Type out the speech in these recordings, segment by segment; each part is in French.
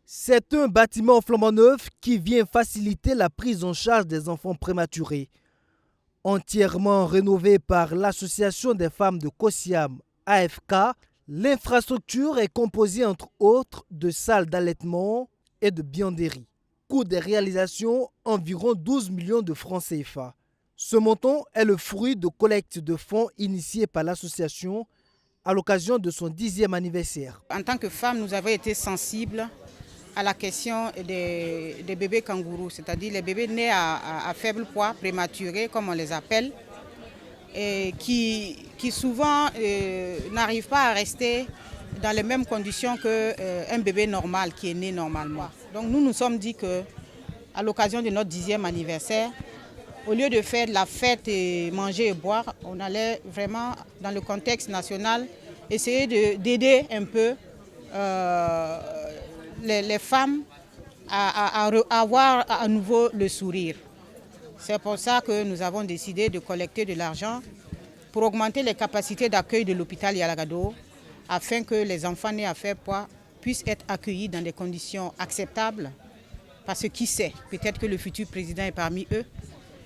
C'est un bâtiment flambant neuf qui vient faciliter la prise en charge des enfants prématurés. Entièrement rénové par l'Association des femmes de Kosiam, AFK, l'infrastructure est composée entre autres de salles d'allaitement et de buanderie. Coût des réalisations, environ 12 millions de francs CFA. Ce montant est le fruit de collecte de fonds initiée par l'association à l'occasion de son 10e anniversaire. En tant que femme, nous avons été sensibles à la question des bébés kangourous, c'est-à-dire les bébés nés à faible poids, prématurés comme on les appelle, et qui souvent n'arrivent pas à rester dans les mêmes conditions qu'un bébé normal qui est né normalement. Donc nous nous sommes dit qu'à l'occasion de notre 10e anniversaire, au lieu de faire de la fête et manger et boire, on allait vraiment, dans le contexte national, essayer d'aider un peu les femmes à avoir à nouveau le sourire. C'est pour ça que nous avons décidé de collecter de l'argent pour augmenter les capacités d'accueil de l'hôpital Yalagado, afin que les enfants nés à faible poids puissent être accueillis dans des conditions acceptables. Parce que qui sait, peut-être que le futur président est parmi eux,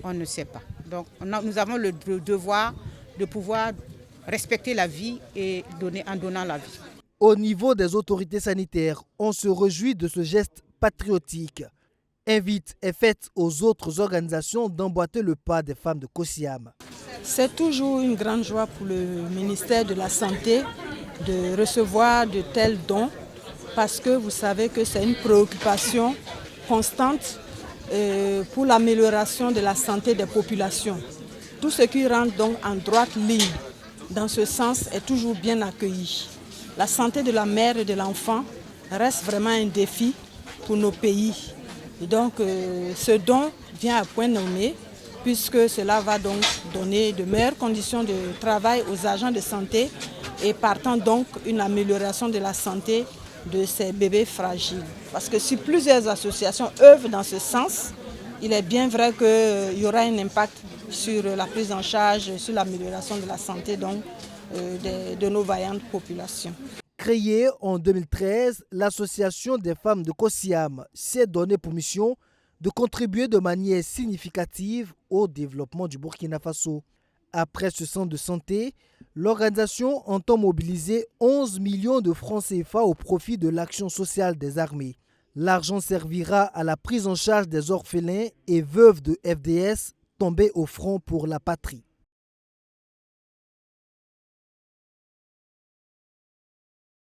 on ne sait pas. Donc nous avons le devoir de pouvoir respecter la vie et donner en donnant la vie. Au niveau des autorités sanitaires, on se réjouit de ce geste patriotique. Invite est faite aux autres organisations d'emboîter le pas des femmes de Kosiam. C'est toujours une grande joie pour le ministère de la Santé de recevoir de tels dons parce que vous savez que c'est une préoccupation constante pour l'amélioration de la santé des populations. Tout ce qui rentre donc en droite ligne dans ce sens est toujours bien accueilli. La santé de la mère et de l'enfant reste vraiment un défi pour nos pays. Et donc ce don vient à point nommé puisque cela va donc donner de meilleures conditions de travail aux agents de santé et partant donc une amélioration de la santé de ces bébés fragiles. Parce que si plusieurs associations œuvrent dans ce sens, il est bien vrai qu'il y aura un impact sur la prise en charge, sur l'amélioration de la santé donc, de nos vaillantes populations. Créée en 2013, l'Association des femmes de Kosiam s'est donné pour mission de contribuer de manière significative au développement du Burkina Faso. Après ce centre de santé, l'organisation entend mobiliser 11 millions de francs CFA au profit de l'action sociale des armées. L'argent servira à la prise en charge des orphelins et veuves de FDS tombés au front pour la patrie.